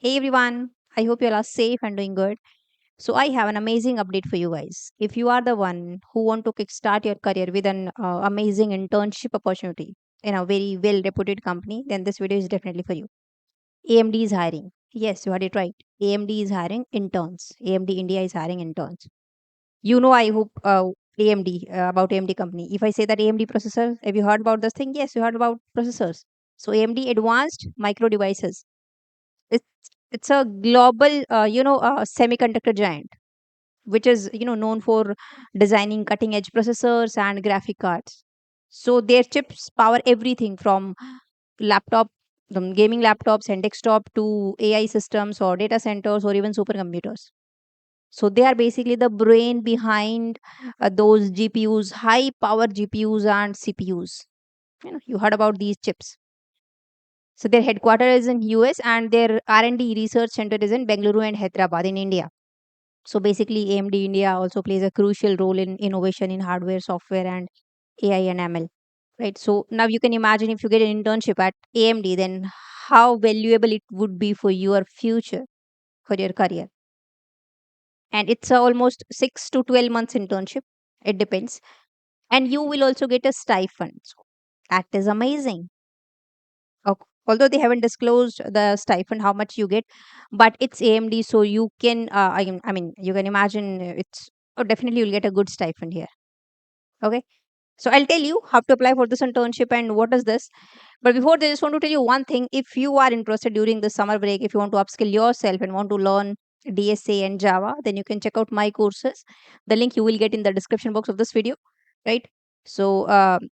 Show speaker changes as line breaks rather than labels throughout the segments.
Hey everyone, I hope you all are safe and doing good. So I have an amazing update for you guys. If you are the one who want to kickstart your career with an amazing internship opportunity in a very well reputed company, then this video is definitely for you. AMD is hiring. Yes, you heard it right. AMD is hiring interns. AMD India is hiring interns. You know, I hope AMD about AMD company. If I say that AMD processor, have you heard about this thing? Yes, you heard about processors. So AMD Advanced Micro Devices. It's it's a global, semiconductor giant, which is known for designing cutting edge processors and graphic cards. So their chips power everything from laptop, gaming laptops and desktop to AI systems or data centers or even supercomputers. So they are basically the brain behind those GPUs, high power GPUs and CPUs. You heard about these chips. So their headquarters is in US and their R&D research center is in Bengaluru and Hyderabad in India. So basically AMD India also plays a crucial role in innovation in hardware, software and AI and ML. Right. So now you can imagine if you get an internship at AMD, then how valuable it would be for your future, for your career. And it's a almost 6 to 12 months internship. It depends. And you will also get a stipend. So that is amazing. Although they haven't disclosed the stipend how much you get, but it's AMD, so you can I mean you can imagine it's definitely you'll get a good stipend here. Okay, so I'll tell you how to apply for this internship and what is this. But before that, I just want to tell you one thing. If you are interested during the summer break, if you want to upskill yourself and want to learn DSA and Java, then you can check out my courses. The link you will get in the description box of this video, right? So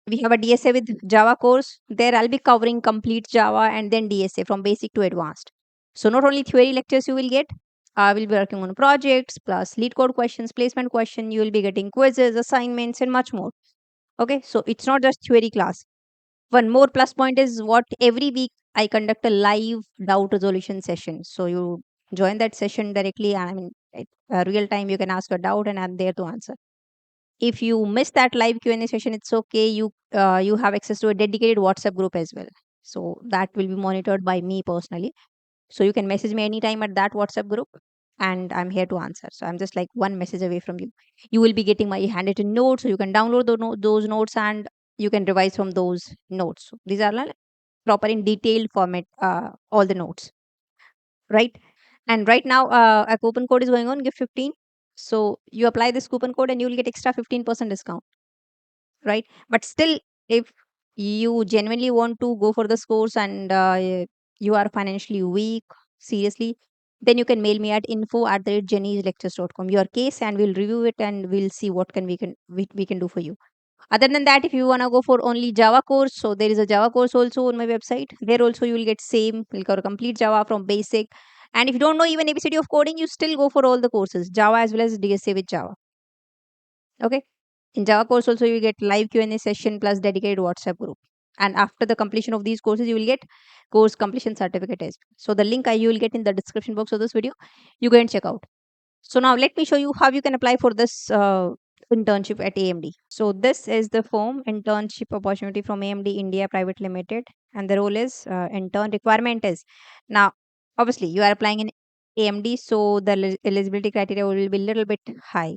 we have a DSA with Java course. There I'll be covering complete Java and then DSA from basic to advanced. So not only theory lectures you will get, we'll be working on projects plus lead code questions, placement question. You will be getting quizzes, assignments, and much more. Okay, so it's not just theory class. One more plus point is what every week I conduct a live doubt resolution session. So you join that session directly. I mean, at real time, you can ask a doubt, and I'm there to answer. If you miss that live Q&A session, it's okay. You have access to a dedicated WhatsApp group as well. So that will be monitored by me personally. So you can message me anytime at that WhatsApp group, and I'm here to answer. So I'm just like one message away from you. You will be getting my handwritten notes, so you can download those notes and you can revise from those notes. So these are like proper in detailed format, all the notes, right? And right now, a coupon code is going on, give 15. So you apply this coupon code and you will get extra 15% discount, right? But still, if you genuinely want to go for this course and you are financially weak, seriously, then you can mail me at info@jenny'slectures.com your case, and we'll review it and we'll see what we can do for you. Other than that, if you want to go for only Java course, so there is a Java course also on my website. There also you will get same, will cover complete Java from basic. And if you don't know even ABCD of coding, you still go for all the courses, Java as well as DSA with Java. Okay. In Java course also you get live Q&A session plus dedicated WhatsApp group. And after the completion of these courses, you will get course completion certificate as well. So the link you will get in the description box of this video. You go and check out. So now let me show you how you can apply for this internship at AMD. So this is the form, internship opportunity from AMD India Private Limited, and the role is intern. Requirement is, now obviously you are applying in AMD, so the eligibility criteria will be a little bit high.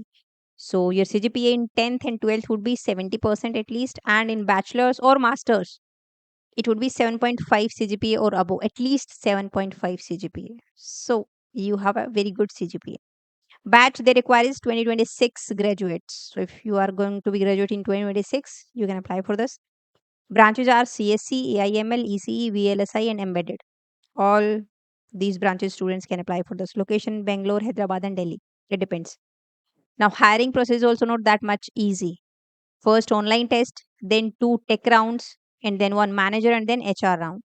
So your CGPA in 10th and 12th would be 70% at least, and in bachelor's or master's, it would be 7.5 CGPA or above, at least 7.5 CGPA. So you have a very good CGPA. Batch they require is 2026 graduates. So if you are going to be graduate in 2026, you can apply for this. Branches are CSC, AIML, ECE, VLSI, and embedded. All these branches students can apply for this. Location Bangalore, Hyderabad, and Delhi. It depends. Now, hiring process is also not that much easy. First online test, then two tech rounds, and then one manager, and then HR round.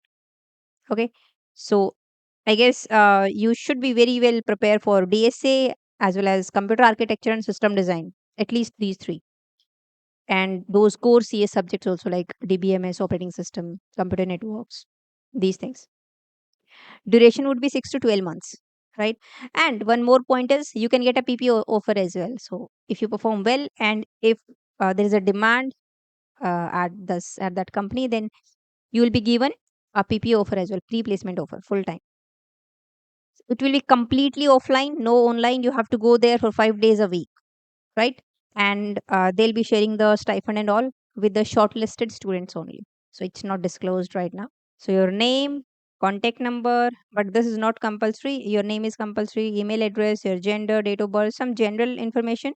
Okay. So I guess you should be very well prepared for DSA as well as computer architecture and system design. At least these three. And those core CS subjects also like DBMS, operating system, computer networks, these things. Duration would be 6 to 12 months, right? And one more point is you can get a PPO offer as well. So if you perform well and if there is a demand at that company, then you will be given a PPO offer as well, pre-placement offer, full time. It will be completely offline, no online. You have to go there for 5 days a week, right? And they'll be sharing the stipend and all with the shortlisted students only. So it's not disclosed right now. So your name, contact number, but this is not compulsory. Your name is compulsory, email address, your gender, date of birth, some general information.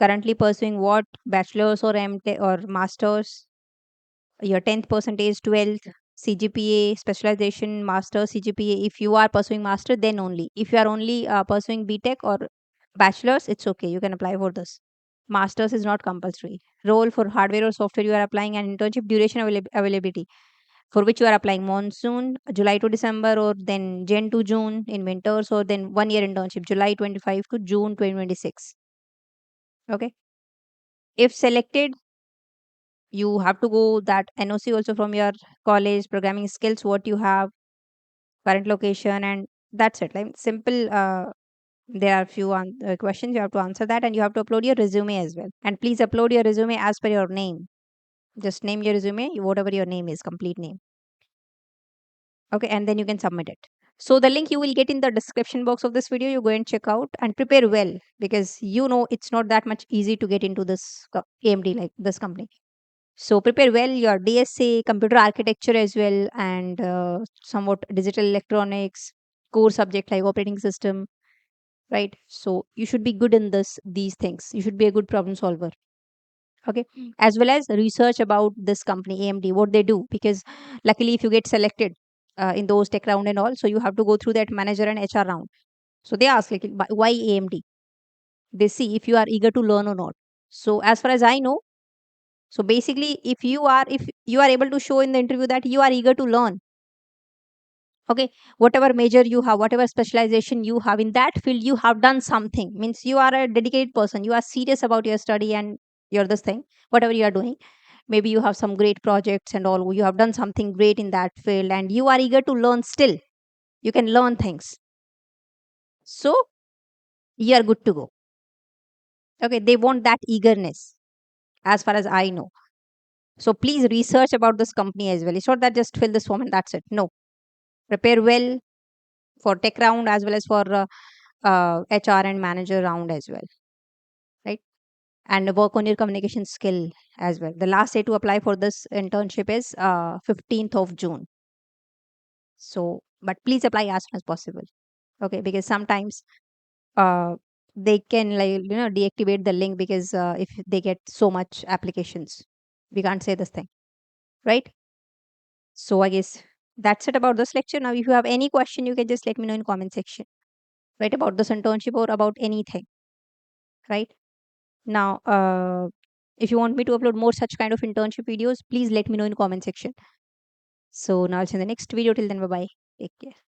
Currently pursuing what? Bachelor's or MTech or master's, your 10th percentage, 12th, CGPA, specialization, master, CGPA. If you are pursuing master, then only. If you are only pursuing BTech or bachelor's, it's okay. You can apply for this. Masters is not compulsory. Role for hardware or software you are applying, and internship duration availability for which you are applying: monsoon, July to December, or then Jan to June in winters, or then 1 year internship, July 25 to June 2026. Okay. If selected, you have to go that NOC also from your college, programming skills, what you have, current location, and that's it. Like simple. There are few questions you have to answer that, and you have to upload your resume as well. And please upload your resume as per your name. Just name your resume, whatever your name is, complete name. Okay, and then you can submit it. So the link you will get in the description box of this video. You go and check out and prepare well, because it's not that much easy to get into this AMD, like this company. So prepare well your DSA, computer architecture as well, and somewhat digital electronics, core subject like operating system, right? So you should be good in these things. You should be a good problem solver. Okay. As well as research about this company AMD, what they do, because luckily if you get selected in those tech round and all, so you have to go through that manager and HR round. So they ask like, why AMD? They see if you are eager to learn or not. So as far as I know, so basically, if you are able to show in the interview that you are eager to learn, okay, whatever major you have, whatever specialization you have in that field, you have done something. Means you are a dedicated person. You are serious about your study and your this thing, whatever you are doing. Maybe you have some great projects and all. You have done something great in that field, and you are eager to learn still. You can learn things. So you are good to go. Okay, they want that eagerness, as far as I know. So please research about this company as well. It's not that just fill this form and that's it. No, prepare well for tech round as well as for HR and manager round as well, right? And work on your communication skill as well. The last day to apply for this internship is 15th of June. So, but please apply as soon as possible. Okay, because sometimes uh, they can deactivate the link, because if they get so much applications, we can't say this thing, right? So I guess that's it about this lecture. Now, if you have any question, you can just let me know in comment section, right? About this internship or about anything, right? Now, if you want me to upload more such kind of internship videos, please let me know in comment section. So now I'll see you in the next video. Till then, bye bye. Take care.